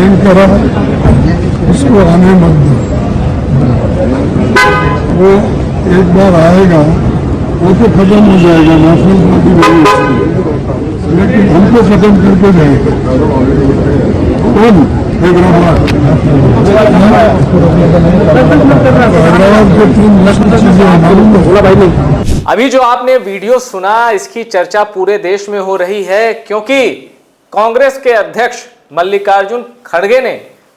Sign करा, उसको आने मत दो। वो एक बार आएगा वो तो खत्म हो जाएगा, नेशनल पार्टी नहीं उसकी, लेकिन हमको खत्म करके जाएगा। कौन? हैदराबाद। हैदराबाद के 3 मुश्किल चीजें मालूम है भाई नहीं। अभी जो आपने वीडियो सुना, इसकी चर्चा पूरे देश में हो रही है, क्योंकि कांग्रेस के अध्यक्ष मल्लिकार्जुन खड़गे ने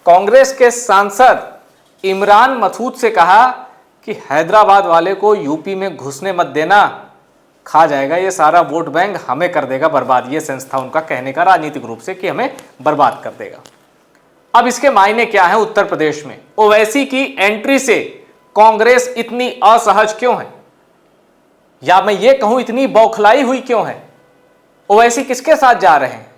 कांग्रेस के सांसद इमरान मसूद से कहा कि हैदराबाद वाले को यूपी में घुसने मत देना, खा जाएगा ये सारा वोट बैंक, हमें कर देगा बर्बाद। ये संस्था उनका कहने का राजनीतिक रूप से कि हमें बर्बाद कर देगा। अब इसके मायने क्या है उत्तर प्रदेश में? ओवैसी की एंट्री से कांग्रेस इतनी असहज क्यों है, या मैं ये कहूं इतनी बौखलाई हुई क्यों है? ओवैसी किसके साथ जा रहे हैं?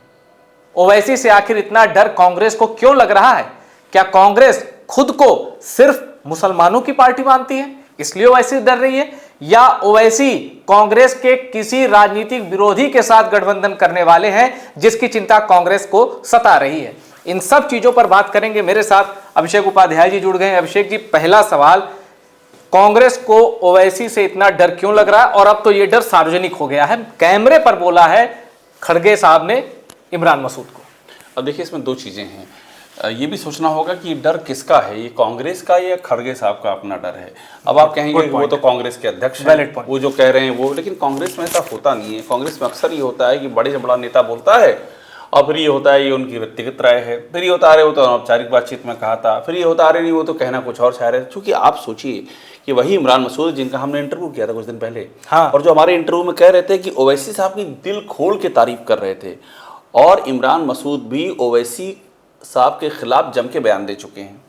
ओवैसी से आखिर इतना डर कांग्रेस को क्यों लग रहा है? क्या कांग्रेस खुद को सिर्फ मुसलमानों की पार्टी मानती है इसलिए ओवैसी डर रही है, या ओवैसी कांग्रेस के किसी राजनीतिक विरोधी के साथ गठबंधन करने वाले हैं जिसकी चिंता कांग्रेस को सता रही है? इन सब चीजों पर बात करेंगे। मेरे साथ अभिषेक उपाध्याय जी जुड़ गए हैं। अभिषेक जी, पहला सवाल, कांग्रेस को ओवैसी से इतना डर क्यों लग रहा है? और अब तो ये डर सार्वजनिक हो गया है, कैमरे पर बोला है खड़गे साहब ने इमरान मसूद को। अब देखिए, इसमें 2 चीज़ें हैं। ये भी सोचना होगा कि डर किसका है, ये कांग्रेस का या खड़गे साहब का अपना डर है। अब आप कहेंगे वो तो कांग्रेस के अध्यक्ष हैं, वो जो कह रहे हैं वो, लेकिन कांग्रेस में ऐसा होता नहीं है। कांग्रेस में अक्सर ये होता है कि बड़े से बड़ा नेता बोलता है और फिर ये होता है ये उनकी व्यक्तिगत राय है, फिर ये होता है वो तो औपचारिक बातचीत में कहा था, फिर ये होता है नहीं वो तो कहना कुछ और चाह रहे थे। चूंकि आप सोचिए कि वही इमरान मसूद जिनका हमने इंटरव्यू किया था कुछ दिन पहले, हाँ, और जो हमारे इंटरव्यू में कह रहे थे कि ओवैसी साहब की दिल खोल के तारीफ कर रहे थे, और इमरान मसूद भी ओवैसी साहब के खिलाफ जम के बयान दे चुके हैं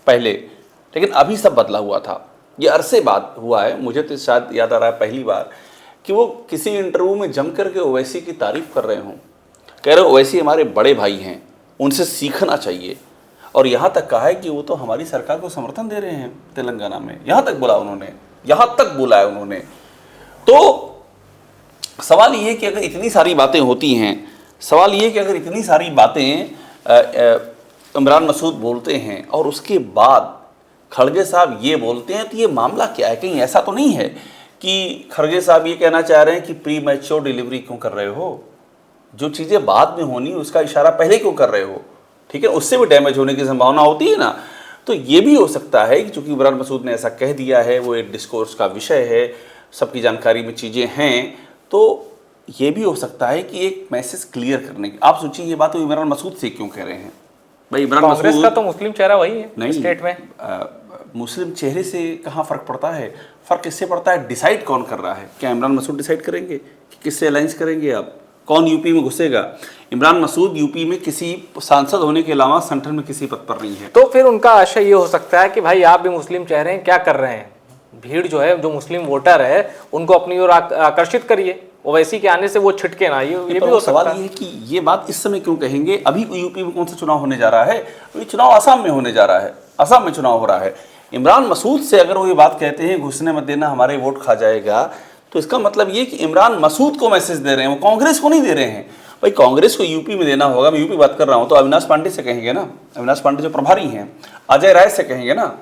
पहले, लेकिन अभी सब बदला हुआ था। ये अरसे बाद हुआ है, मुझे तो शायद याद आ रहा है पहली बार कि वो किसी इंटरव्यू में जम करके ओवैसी की तारीफ कर रहे हों, कह रहे ओवैसी हमारे बड़े भाई हैं, उनसे सीखना चाहिए, और यहाँ तक कहा है कि वो तो हमारी सरकार को समर्थन दे रहे हैं तेलंगाना में, यहाँ तक बोला उन्होंने, यहाँ तक बोला है उन्होंने। तो सवाल ये है कि अगर इतनी सारी बातें होती हैं, सवाल ये कि अगर इतनी सारी बातें इमरान मसूद बोलते हैं और उसके बाद खड़गे साहब ये बोलते हैं, तो ये मामला क्या है? कहीं ऐसा तो नहीं है कि खड़गे साहब ये कहना चाह रहे हैं कि प्री मैच्योर डिलीवरी क्यों कर रहे हो, जो चीज़ें बाद में होनी उसका इशारा पहले क्यों कर रहे हो? ठीक है, उससे भी डैमेज होने की संभावना होती है ना। तो ये भी हो सकता है कि चूंकि इमरान मसूद ने ऐसा कह दिया है, वो एक डिस्कोर्स का विषय है, सबकी जानकारी में चीज़ें हैं, तो ये भी हो सकता है कि एक मैसेज क्लियर करने की। आप सोचिए ये बात वो इमरान मसूद से क्यों कह रहे हैं? भाई इमरान मसूद, कांग्रेस का तो मुस्लिम चेहरा वही है नहीं, स्टेट में। मुस्लिम चेहरे से कहाँ फ़र्क पड़ता है? फ़र्क इससे पड़ता है डिसाइड कौन कर रहा है। क्या इमरान मसूद डिसाइड करेंगे कि किससे अलायंस करेंगे आप, कौन यूपी में घुसेगा? इमरान मसूद यूपी में किसी सांसद होने के अलावा संगठन में किसी पद पर नहीं है। तो फिर उनका आशय ये हो सकता है कि भाई आप भी मुस्लिम चेहरे हैं, क्या कर रहे हैं, भीड़ जो है, जो मुस्लिम वोटर है उनको अपनी ओर आकर्षित करिए, ओवैसी के आने से वो छिटके ना। ये भी हो सवाल सकता है। ये है कि ये बात इस समय क्यों कहेंगे? अभी यूपी में कौन सा चुनाव होने जा रहा है? अभी चुनाव आसाम में होने जा रहा है, आसाम में चुनाव हो रहा है। इमरान मसूद से अगर वो ये बात कहते हैं घुसने मत देना, हमारे वोट खा जाएगा, तो इसका मतलब ये कि इमरान मसूद को मैसेज दे रहे हैं, वो कांग्रेस को नहीं दे रहे हैं। भाई कांग्रेस को यूपी में देना होगा, मैं यूपी बात कर रहा हूँ, तो अविनाश पांडे से कहेंगे ना, अविनाश पांडे जो प्रभारी हैं, अजय राय से कहेंगे ना,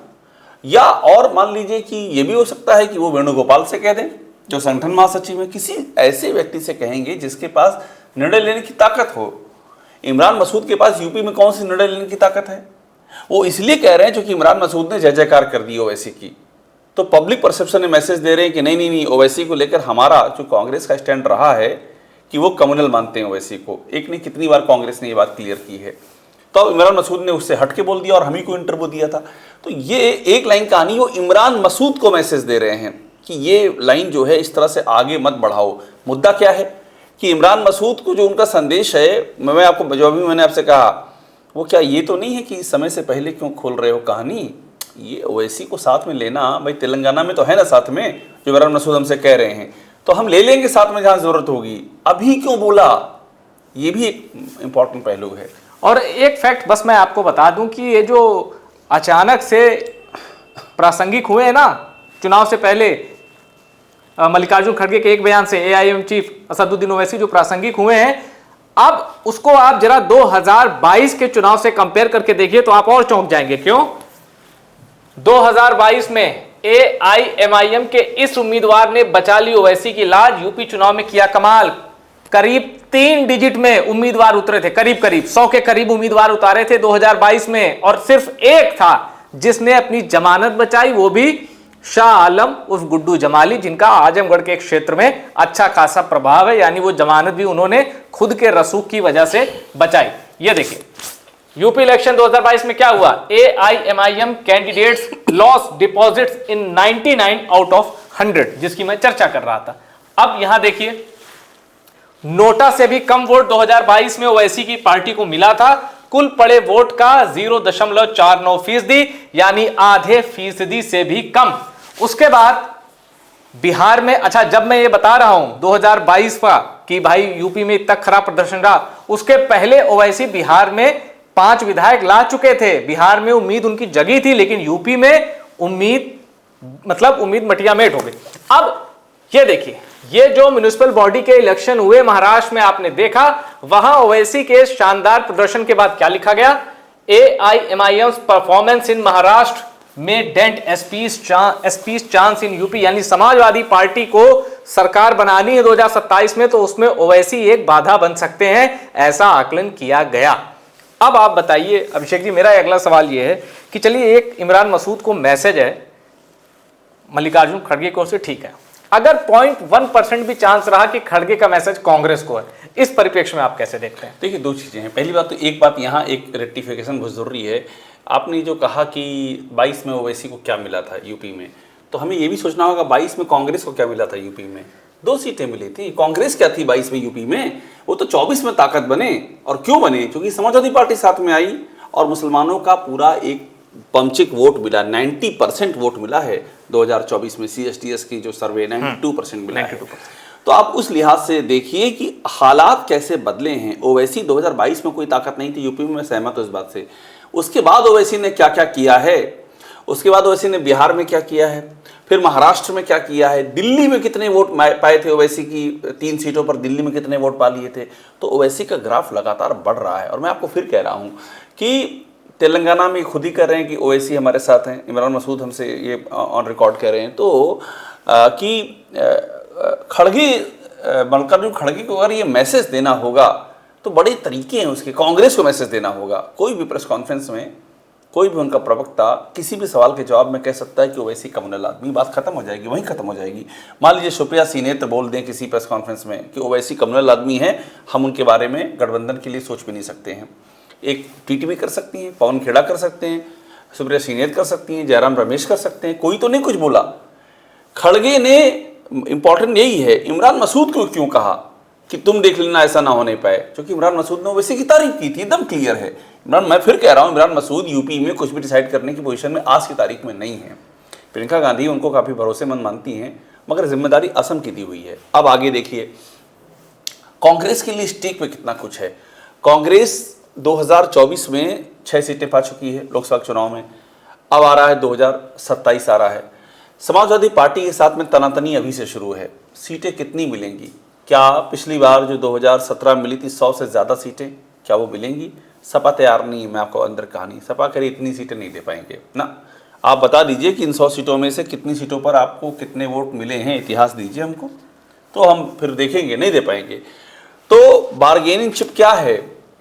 या और मान लीजिए कि ये भी हो सकता है कि वो वेणुगोपाल से कह दें जो संगठन महासचिव है, किसी ऐसे व्यक्ति से कहेंगे जिसके पास निर्णय लेने की ताकत हो। इमरान मसूद के पास यूपी में कौन सी निर्णय लेने की ताकत है? वो इसलिए कह रहे हैं क्योंकि इमरान मसूद ने जय जयकार कर दी ओवैसी की, तो पब्लिक परसेप्शन में मैसेज दे रहे हैं कि नहीं नहीं नहीं, ओवैसी को लेकर हमारा जो कांग्रेस का स्टैंड रहा है कि वो कम्युनल मानते हैं ओवैसी को। एक नहीं कितनी बार कांग्रेस ने ये बात क्लियर की है, तो अब इमरान मसूद ने उससे हट के बोल दिया और हम ही को इंटरव्यू दिया था। तो ये एक लाइन कहानी वो इमरान मसूद को मैसेज दे रहे हैं कि ये लाइन जो है इस तरह से आगे मत बढ़ाओ। मुद्दा क्या है कि इमरान मसूद को जो उनका संदेश है, मैं आपको जो अभी मैंने आपसे कहा, वो क्या ये तो नहीं है कि इस समय से पहले क्यों खोल रहे हो कहानी? ये ओवैसी को साथ में लेना, भाई तेलंगाना में तो है ना साथ में, जो इमरान मसूद हमसे कह रहे हैं, तो हम ले लेंगे साथ में जहाँ ज़रूरत होगी। अभी क्यों बोला, ये भी एक इम्पॉर्टेंट पहलू है। और एक फैक्ट बस मैं आपको बता दूं कि ये जो अचानक से प्रासंगिक हुए हैं ना चुनाव से पहले, मल्लिकार्जुन खड़गे के एक बयान से एआईएम चीफ असदुद्दीन ओवैसी जो प्रासंगिक हुए हैं, अब उसको आप जरा 2022 के चुनाव से कंपेयर करके देखिए तो आप और चौंक जाएंगे। क्यों? 2022 में AIMIM के इस उम्मीदवार ने बचा ली ओवैसी की लाज, यूपी चुनाव में किया कमाल। करीब 3 डिजिट में उम्मीदवार उतरे थे, करीब 100 के करीब उम्मीदवार उतारे थे 2022 में, और सिर्फ एक था जिसने अपनी जमानत बचाई, वो भी शाह आलम उर्फ गुड्डू जमाली, जिनका आजमगढ़ के एक क्षेत्र में अच्छा खासा प्रभाव है, यानी वो जमानत भी उन्होंने खुद के रसूख की वजह से बचाई। ये देखिए यूपी इलेक्शन 2022 में क्या हुआ। AIMIM candidates loss deposits in 99 out of 100, जिसकी मैं चर्चा कर रहा था। अब यहां देखिए नोटा से भी कम वोट 2022 में ओवैसी की पार्टी को मिला था। कुल पड़े वोट का 0.49%, यानी आधे फीसदी से भी कम। उसके बाद बिहार में, अच्छा जब मैं ये बता रहा हूं 2022 का कि भाई यूपी में इतना खराब प्रदर्शन रहा, उसके पहले ओवैसी बिहार में 5 विधायक ला चुके थे। बिहार में उम्मीद उनकी जगी थी, लेकिन यूपी में उम्मीद मटिया मेट हो गई। अब ये देखिए, ये जो म्युनिसिपल बॉडी के इलेक्शन हुए महाराष्ट्र में, आपने देखा वहां ओवैसी के शानदार प्रदर्शन के बाद क्या लिखा गया। AIMIM's परफॉर्मेंस इन महाराष्ट्र में डेंट एसपी's चांस इन यूपी, यानी समाजवादी पार्टी को सरकार बनानी है 2027 में, तो उसमें ओवैसी एक बाधा बन सकते हैं, ऐसा आकलन किया गया। अब आप बताइए अभिषेक जी, मेरा अगला सवाल यह है कि चलिए एक इमरान मसूद को मैसेज है मल्लिकार्जुन खड़गे को से, ठीक है, अगर 0.1% भी चांस रहा कि खड़गे का मैसेज कांग्रेस को है, इस परिप्रेक्ष्य में आप कैसे देखते हैं? देखिए 2 चीज़ें हैं। पहली बात तो एक बात यहाँ एक रेक्टिफिकेशन बहुत ज़रूरी है। आपने जो कहा कि 22 में ओवैसी को क्या मिला था यूपी में, तो हमें ये भी सोचना होगा 22 में कांग्रेस को क्या मिला था यूपी में। 2 सीटें मिली थी। कांग्रेस क्या थी 22 में यूपी में, वो तो 24 में ताकत बने। और क्यों बने? क्योंकि समाजवादी पार्टी साथ में आई और मुसलमानों का पूरा एक पंचिक वोट मिला, 90% वोट मिला है 2024 में। CSTS की जो सर्वे 92% मिला है। तो आप उस लिहाज से देखिए कि हालात कैसे बदले हैं। ओवैसी 2022 में कोई ताकत नहीं थी यूपी में, मैं सहमत हूँ इस बात से। उसके बाद ओवैसी ने क्या क्या किया है, उसके बाद ओवैसी ने बिहार में क्या किया है, फिर महाराष्ट्र में क्या किया है, दिल्ली में कितने वोट पाए थे ओवैसी की 3 सीटों पर, दिल्ली में कितने वोट पा लिए थे। तो ओवैसी का ग्राफ लगातार बढ़ रहा है। और मैं आपको फिर कह रहा हूँ कि तेलंगाना में खुद ही कर रहे हैं कि ओवैसी हमारे साथ हैं, इमरान मसूद हमसे ये ऑन रिकॉर्ड कह रहे हैं, तो कि खड़गे मल्लिकार्जुन खड़गे को अगर ये मैसेज देना होगा तो बड़े तरीके हैं उसके। कांग्रेस को मैसेज देना होगा। कोई भी प्रेस कॉन्फ्रेंस में कोई भी उनका प्रवक्ता किसी भी सवाल के जवाब में कह सकता है कि ओवैसी कम्युनल आदमी, बात खत्म हो जाएगी, वहीं खत्म हो जाएगी। मान लीजिए सुप्रिया सीनेत्र बोल दें किसी प्रेस कॉन्फ्रेंस में कि ओवैसी कम्युनल आदमी है, हम उनके बारे में गठबंधन के लिए सोच भी नहीं सकते हैं। एक टीटीवी कर सकती हैं, पवन खेड़ा कर सकते हैं, सुप्रिया सीनेत्र कर सकती हैं, जयराम रमेश कर सकते हैं, कोई तो नहीं कुछ बोला। खड़गे ने, इंपॉर्टेंट यही है, इमरान मसूद को क्यों कहा कि तुम देख लेना ऐसा ना होने पाए, क्योंकि इमरान मसूद ने ओवैसी की तारीफ की थी, एकदम क्लियर है। मैं फिर कह रहा हूँ, इमरान मसूद यूपी में कुछ भी डिसाइड करने की पोजीशन में आज की तारीख में नहीं है। प्रियंका गांधी उनको काफ़ी भरोसेमंद मानती हैं, मगर जिम्मेदारी असम की दी हुई है। अब आगे देखिए कांग्रेस के लिए स्टेक में कितना कुछ है। कांग्रेस 2024 में 6 सीटें पा चुकी है लोकसभा चुनाव में, अब आ रहा है 2027 आ रहा है। समाजवादी पार्टी के साथ में तनातनी अभी से शुरू है। सीटें कितनी मिलेंगी? क्या पिछली बार जो 2017 मिली थी 100 से ज़्यादा सीटें, क्या वो मिलेंगी? सपा तैयार नहीं है। मैं आपको अंदर कहानी, सपा करे इतनी सीटें नहीं दे पाएंगे ना। आप बता दीजिए कि इन 100 सीटों में से कितनी सीटों पर आपको कितने वोट मिले हैं, इतिहास दीजिए हमको, तो हम फिर देखेंगे। नहीं दे पाएंगे। तो बार्गेनिंग चिप क्या है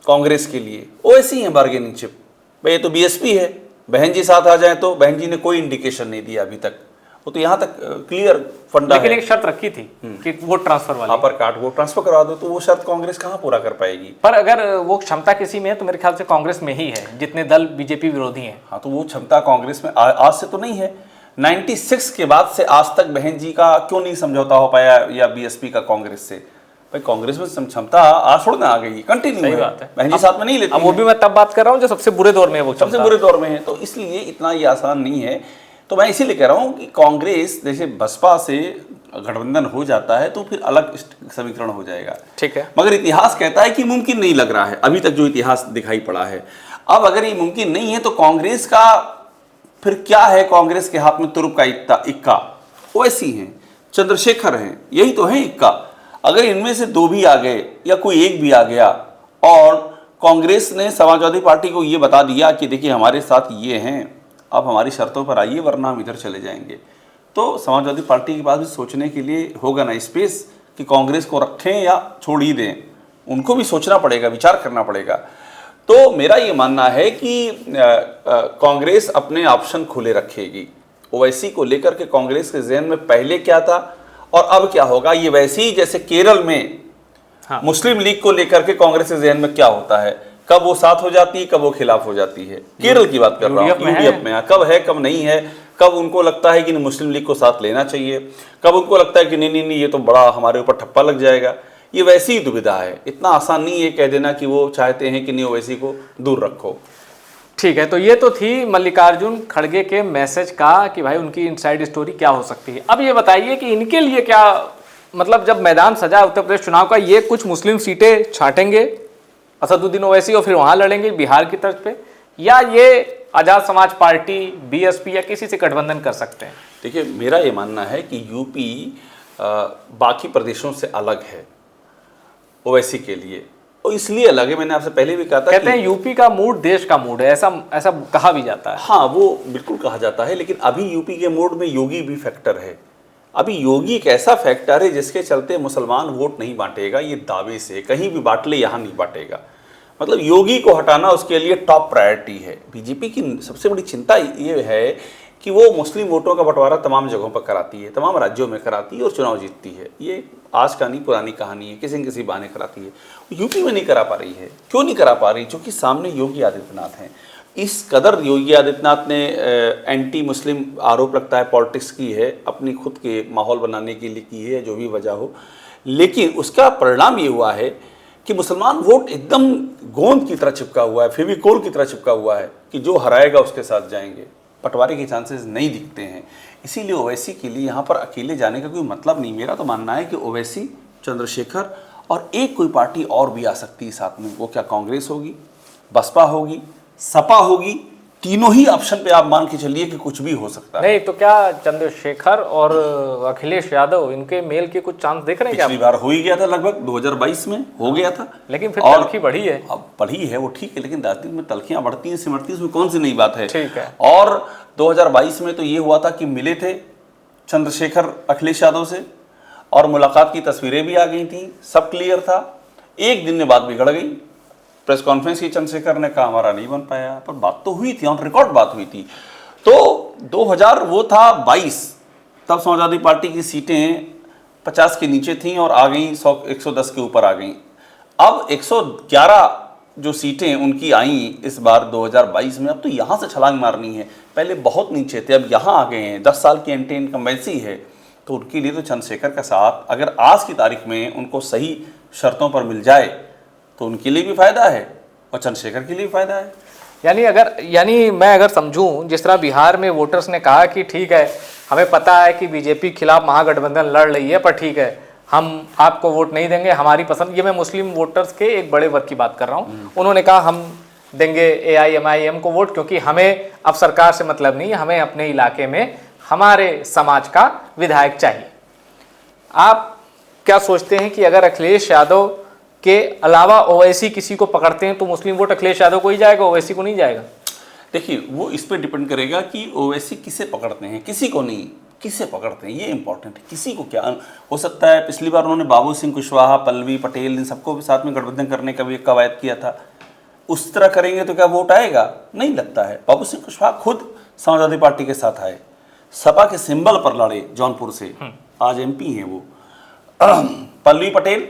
कांग्रेस के लिए? ओवैसी है बार्गेनिंग चिप। भाई ये तो बीएसपी है, बहन जी साथ आ जाए तो बहन जी ने कोई इंडिकेशन नहीं दिया अभी तक। वो तो यहाँ तक क्लियर फंडा है। लेकिन एक शर्त रखी थी कि वोट ट्रांसफर वाली, पर काट वोट ट्रांसफर करवा दो, तो वो शर्त कांग्रेस कहाँ पूरा कर पाएगी? पर अगर वो क्षमता किसी में है तो मेरे ख्याल से कांग्रेस में ही है, जितने दल बीजेपी विरोधी हैं। हाँ, तो वो क्षमता कांग्रेस में आज से तो नहीं है। 96 के बाद से आज तक बहन जी का क्यों नहीं समझौता हो पाया, या बीएसपी का कांग्रेस से? भाई कांग्रेस में क्षमता आज थोड़ी ना आ गई, कंटिन्यू है। बात है, बहन जी साथ में नहीं लेती। वो भी मैं तब बात कर रहा हूँ जो सबसे बुरे दौर में है, वो सबसे बुरे दौर में है। तो इसलिए इतना ये आसान नहीं है। तो मैं इसीलिए कह रहा हूँ कि कांग्रेस जैसे बसपा से गठबंधन हो जाता है तो फिर अलग समीकरण हो जाएगा, ठीक है। मगर इतिहास कहता है कि मुमकिन नहीं लग रहा है, अभी तक जो इतिहास दिखाई पड़ा है। अब अगर ये मुमकिन नहीं है तो कांग्रेस का फिर क्या है? कांग्रेस के हाथ में तुरुप का इक्का ओवैसी हैं, चंद्रशेखर हैं, यही तो है इक्का। अगर इनमें से दो भी आ गए या कोई एक भी आ गया और कांग्रेस ने समाजवादी पार्टी को ये बता दिया कि देखिए हमारे साथ ये हैं, आप हमारी शर्तों पर आइए वरना हम इधर चले जाएंगे, तो समाजवादी पार्टी के पास भी सोचने के लिए होगा ना स्पेस कि कांग्रेस को रखें या छोड़ ही दें। उनको भी सोचना पड़ेगा, विचार करना पड़ेगा। तो मेरा ये मानना है कि कांग्रेस अपने ऑप्शन खुले रखेगी। ओवैसी को लेकर के कांग्रेस के ज़हन में पहले क्या था और अब क्या होगा, ये वैसे ही जैसे केरल में मुस्लिम लीग को लेकर के कांग्रेस के ज़हन में क्या होता है, कब वो साथ हो जाती है, कब वो खिलाफ हो जाती है। केरल की बात कर रहा हूँ, यूडीएफ में कब है कब नहीं है, कब उनको लगता है कि मुस्लिम लीग को साथ लेना चाहिए, कब उनको लगता है कि नहीं ये तो बड़ा हमारे ऊपर ठप्पा लग जाएगा। ये वैसी ही दुविधा है, इतना आसान नहीं है कह देना कि वो चाहते हैं कि नहीं ओवैसी को दूर रखो। ठीक है, तो ये तो थी मल्लिकार्जुन खड़गे के मैसेज का कि भाई उनकी इनसाइड स्टोरी क्या हो सकती है। अब ये बताइए कि इनके लिए क्या मतलब, जब मैदान सजा उत्तर प्रदेश चुनाव का, ये कुछ मुस्लिम सीटें छाटेंगे असदुद्दीन ओवैसी और फिर वहां लड़ेंगे बिहार की तर्ज पे, या ये आजाद समाज पार्टी, बीएसपी या किसी से गठबंधन कर सकते हैं? देखिए मेरा ये मानना है कि यूपी बाकी प्रदेशों से अलग है ओवैसी के लिए, और इसलिए अलग है, मैंने आपसे पहले भी कहा था, कहते हैं यूपी का मूड देश का मूड है, ऐसा कहा भी जाता है। हाँ वो बिल्कुल कहा जाता है, लेकिन अभी यूपी के मूड में योगी भी फैक्टर है। अभी योगी एक ऐसा फैक्टर है जिसके चलते मुसलमान वोट नहीं बांटेगा, ये दावे से, कहीं भी बांट ले यहाँ नहीं बांटेगा। मतलब योगी को हटाना उसके लिए टॉप प्रायोरिटी है। बीजेपी की सबसे बड़ी चिंता ये है कि वो मुस्लिम वोटों का बंटवारा तमाम जगहों पर कराती है, तमाम राज्यों में कराती है और चुनाव जीतती है। ये आज का नहीं, पुरानी कहानी है, किसी न किसी बहाने कराती है। यूपी में नहीं करा पा रही है। क्यों नहीं करा पा रही? क्योंकि सामने योगी आदित्यनाथ हैं। इस कदर योगी आदित्यनाथ ने एंटी मुस्लिम आरोप लगता है पॉलिटिक्स की है, अपनी खुद के माहौल बनाने के लिए की है, जो भी वजह हो, लेकिन उसका परिणाम ये हुआ है कि मुसलमान वोट एकदम गोंद की तरह चिपका हुआ है, फेविकोल की तरह चिपका हुआ है कि जो हराएगा उसके साथ जाएंगे। बंटवारे के चांसेस नहीं दिखते हैं। इसीलिए ओवैसी के लिए यहाँ पर अकेले जाने का कोई मतलब नहीं। मेरा तो मानना है कि ओवैसी, चंद्रशेखर और एक कोई पार्टी और भी आ सकती है साथ में। वो क्या कांग्रेस होगी, बसपा होगी, सपा होगी, तीनों ही ऑप्शन पे आप मान के चलिए कि कुछ भी हो सकता है। नहीं तो क्या चंद्रशेखर और अखिलेश यादव, इनके मेल के कुछ चांस दिख रहे हैं क्या? पिछली बार हो ही गया था, लगभग 2022 में हो गया था, लेकिन फिर तलखी बढ़ी है। अब बढ़ी है वो ठीक है, लेकिन राजनीति में तलखियां बढ़ती हैं, सिमरती, उसमें कौन सी नई बात है। ठीक है। और 2022 में तो ये हुआ था कि मिले थे चंद्रशेखर अखिलेश यादव से और मुलाकात की तस्वीरें भी आ गई थी, सब क्लियर था। एक दिन में बात बिगड़ गई। प्रेस कॉन्फ्रेंस की चंद्रशेखर ने कहा हमारा नहीं बन पाया, पर बात तो हुई थी, ऑन रिकॉर्ड बात हुई थी। तो 2022 तब समाजवादी पार्टी की सीटें 50 के नीचे थीं और आ गई 110 के ऊपर आ गई। अब 111 जो सीटें उनकी आई इस बार 2022 में, अब तो यहाँ से छलांग मारनी है। पहले बहुत नीचे थे, अब यहाँ आ गए हैं। 10 साल की एंटी इनकम्बेंसी है, तो उनके लिए तो चंद्रशेखर का साथ अगर आज की तारीख में उनको सही शर्तों पर मिल जाए तो उनके लिए भी फायदा है और चंद्रशेखर के लिए भी फायदा है। यानी मैं अगर समझूं, जिस तरह बिहार में वोटर्स ने कहा कि ठीक है, हमें पता है कि बीजेपी खिलाफ महागठबंधन लड़ रही है, पर ठीक है हम आपको वोट नहीं देंगे, हमारी पसंद, ये मैं मुस्लिम वोटर्स के एक बड़े वर्ग की बात कर रहा हूँ, उन्होंने कहा हम देंगे AIMIM को वोट, क्योंकि हमें अब सरकार से मतलब नहीं है, हमें अपने इलाके में हमारे समाज का विधायक चाहिए। आप क्या सोचते हैं कि अगर अखिलेश यादव के अलावा ओवैसी किसी को पकड़ते हैं तो मुस्लिम वोट अखिलेश यादव को ही जाएगा, ओवैसी को नहीं जाएगा? देखिए वो इस पर डिपेंड करेगा कि ओवैसी किसे पकड़ते हैं, किसी को नहीं, किसे पकड़ते हैं, ये इंपॉर्टेंट है। किसी को क्या हो सकता है, पिछली बार उन्होंने बाबू सिंह कुशवाहा, पल्लवी पटेल, इन सबको भी साथ में गठबंधन करने का भी एक कवायद किया था। उस तरह करेंगे तो क्या वोट आएगा? नहीं लगता है। बाबू सिंह कुशवाहा खुद समाजवादी पार्टी के साथ आए, सपा के सिंबल पर लड़े जौनपुर से, आज MP हैं वो। पल्लवी पटेल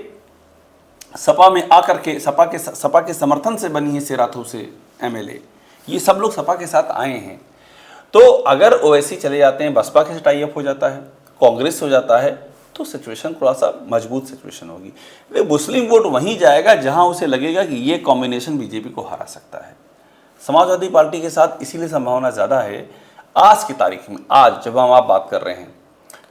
सपा में आकर के सपा के समर्थन से बनी है सेराथू से MLA, ये सब लोग सपा के साथ आए हैं। तो अगर ओवैसी चले जाते हैं, बसपा के से टाई अप हो जाता है, कांग्रेस हो जाता है, तो सिचुएशन थोड़ा सा मजबूत सिचुएशन होगी। लेकिन मुस्लिम वोट वहीं जाएगा जहां उसे लगेगा कि ये कॉम्बिनेशन बीजेपी को हरा सकता है। समाजवादी पार्टी के साथ इसीलिए संभावना ज़्यादा है आज की तारीख में। आज जब हम आप बात कर रहे हैं,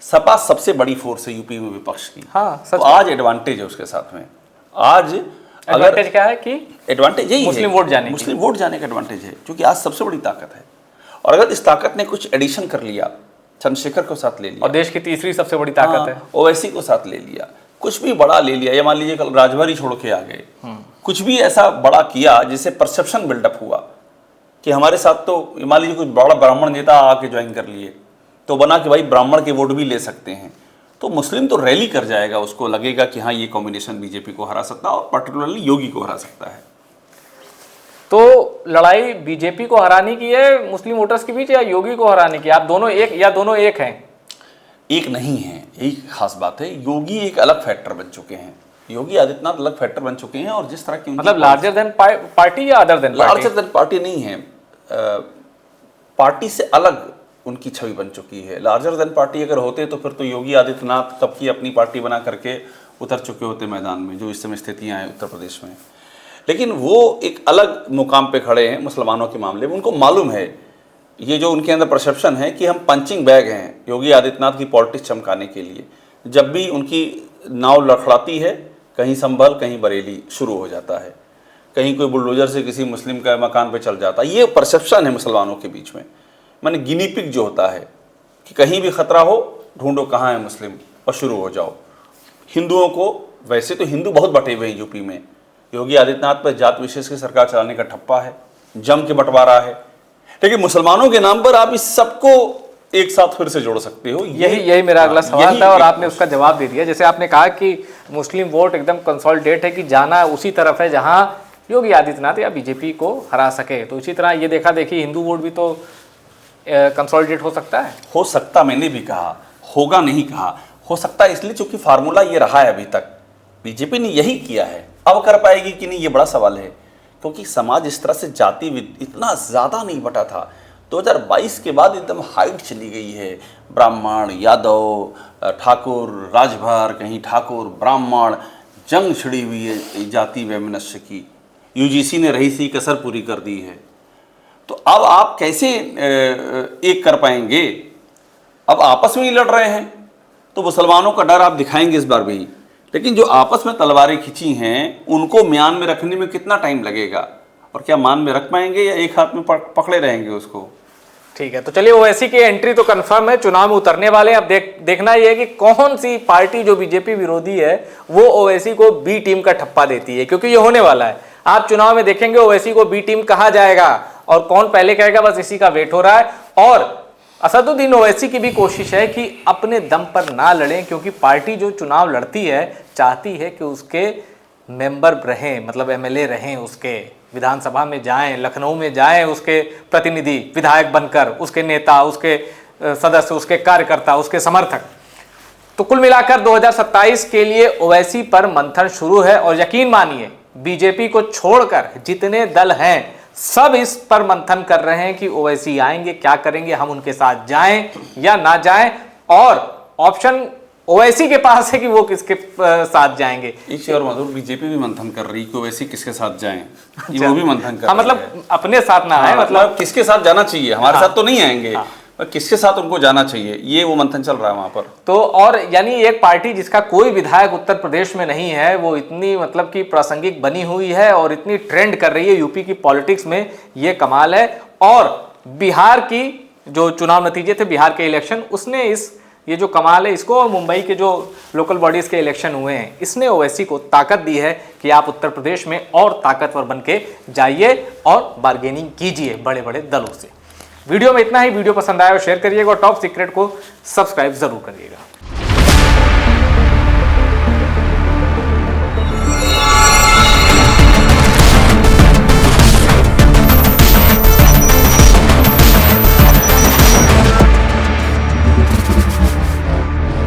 सपा सबसे बड़ी फोर्स है यूपी में विपक्ष की। हाँ, तो आज एडवांटेज है उसके साथ में। आज एडवांटेज क्या है कि एडवांटेज यही मुस्लिम वोट जाने का एडवांटेज है, क्योंकि आज सबसे बड़ी ताकत है। और अगर इस ताकत ने कुछ एडिशन कर लिया, चंद्रशेखर को साथ ले लिया, और देश की तीसरी सबसे बड़ी ताकत है, ओवैसी को साथ ले लिया, कुछ भी बड़ा ले लिया, या मान लीजिए कल राजभर ही छोड़ के आ गए, कुछ भी ऐसा बड़ा किया जिससे परसेप्शन बिल्डअप हुआ कि हमारे साथ तो मान लीजिए कुछ बड़ा ब्राह्मण नेता आके ज्वाइन कर लिए, तो बना कि भाई ब्राह्मण के वोट भी ले सकते हैं, तो मुस्लिम तो रैली कर जाएगा, उसको लगेगा कि हाँ ये कॉम्बिनेशन बीजेपी को हरा सकता है और पर्टिकुलरली योगी को हरा सकता है। तो लड़ाई बीजेपी को हराने की है मुस्लिम वोटर्स के बीच, या योगी को हराने की? आप दोनों एक, या दोनों एक हैं? एक नहीं है, एक खास बात है, योगी एक अलग फैक्टर बन चुके हैं, योगी आदित्यनाथ अलग फैक्टर बन चुके हैं। और जिस तरह की मतलब लार्जर देन पार्टी या other than party? Larger than party नहीं है, पार्टी से अलग उनकी छवि बन चुकी है। लार्जर देन पार्टी अगर होते तो फिर तो योगी आदित्यनाथ कब की अपनी पार्टी बना करके उतर चुके होते मैदान में, जो इस समय स्थितियां हैं उत्तर प्रदेश में। लेकिन वो एक अलग मुकाम पे खड़े हैं मुसलमानों के मामले में। उनको मालूम है, ये जो उनके अंदर परसेप्शन है कि हम पंचिंग बैग हैं योगी आदित्यनाथ की पॉलिटिक्स चमकाने के लिए। जब भी उनकी नाव लड़खड़ाती है, कहीं संभल कहीं बरेली शुरू हो जाता है, कहीं कोई बुलडोजर से किसी मुस्लिम का मकान पे चल जाता है। ये परसेप्शन है मुसलमानों के बीच में, माने गिनी पिग जो होता है कि कहीं भी खतरा हो ढूंढो कहाँ है मुस्लिम और शुरू हो जाओ। हिंदुओं को, वैसे तो हिंदू बहुत बटे हुए हैं यूपी में, योगी आदित्यनाथ पर जात विशेष की सरकार चलाने का ठप्पा है, जम के बंटवारा है, लेकिन मुसलमानों के नाम पर आप इस सबको एक साथ फिर से जोड़ सकते हो। यही मेरा अगला सवाल था और आपने उसका जवाब दे दिया। जैसे आपने कहा कि मुस्लिम वोट एकदम कंसोलिडेट है, कि जाना उसी तरफ है जहां योगी आदित्यनाथ या बीजेपी को हरा सके, तो इसी तरह ये देखा देखी हिंदू वोट भी तो कंसोलिडेट हो सकता है। हो सकता, मैंने भी कहा, होगा नहीं कहा, हो सकता है, इसलिए चूंकि फार्मूला ये रहा है अभी तक, बीजेपी ने यही किया है। अब कर पाएगी कि नहीं ये बड़ा सवाल है, क्योंकि समाज इस तरह से जाति इतना ज़्यादा नहीं बटा था। 2022 के बाद एकदम हाइट चली गई है, ब्राह्मण, यादव, ठाकुर, राजभर, कहीं ठाकुर, ब्राह्मण, जंग छिड़ी हुई है जाति वैमनस्य की। यूजीसी ने रही सी कसर पूरी कर दी है। तो अब आप कैसे एक कर पाएंगे? अब आपस में ही लड़ रहे हैं, तो मुसलमानों का डर आप दिखाएंगे इस बार भी, लेकिन जो आपस में तलवारें खिंची हैं उनको म्यान में रखने में कितना टाइम लगेगा, और क्या मान में रख पाएंगे या एक हाथ में पकड़े रहेंगे उसको? ठीक है, तो चलिए ओवैसी की एंट्री तो कंफर्म है, चुनाव में उतरने वाले हैं। अब देखना यह है कि कौन सी पार्टी जो बीजेपी विरोधी है वो ओवैसी को बी टीम का ठप्पा देती है, क्योंकि ये होने वाला है। आप चुनाव में देखेंगे ओवैसी को बी टीम कहा जाएगा, और कौन पहले कहेगा बस इसी का वेट हो रहा है। और असदुद्दीन ओवैसी की भी कोशिश है कि अपने दम पर ना लड़ें, क्योंकि पार्टी जो चुनाव लड़ती है चाहती है कि उसके मेंबर रहें, मतलब एमएलए रहें, उसके विधानसभा में जाएं, लखनऊ में जाएं उसके प्रतिनिधि विधायक बनकर, उसके नेता, उसके सदस्य, उसके कार्यकर्ता, उसके समर्थक। तो कुल मिलाकर 2027 के लिए ओवैसी पर मंथन शुरू है, और यकीन मानिए बीजेपी को छोड़कर जितने दल हैं सब इस पर मंथन कर रहे हैं कि ओवैसी आएंगे, क्या करेंगे, हम उनके साथ जाएं या ना जाएं, और ऑप्शन ओवैसी के पास है कि वो किसके साथ जाएंगे। एक और मधुर, बीजेपी भी मंथन कर रही है कि ओवैसी किसके साथ जाएं, ये वो भी मंथन कर रही है। मतलब अपने साथ ना आए, मतलब किसके साथ जाना चाहिए, हमारे साथ तो नहीं आएंगे, पर किसके साथ उनको जाना चाहिए, ये वो मंथन चल रहा है वहां पर। तो और यानी एक पार्टी जिसका कोई विधायक उत्तर प्रदेश में नहीं है, वो इतनी मतलब कि प्रासंगिक बनी हुई है और इतनी ट्रेंड कर रही है यूपी की पॉलिटिक्स में, ये कमाल है। और बिहार की जो चुनाव नतीजे थे, बिहार के इलेक्शन, उसने ये जो कमाल है इसको, और मुंबई के जो लोकल बॉडीज के इलेक्शन हुए हैं, इसने ओवैसी को ताकत दी है कि आप उत्तर प्रदेश में और ताकतवर बन के जाइए और बार्गेनिंग कीजिए बड़े बड़े दलों से। वीडियो में इतना ही। वीडियो पसंद आया और शेयर करिएगा, और टॉप सीक्रेट को सब्सक्राइब जरूर करिएगा।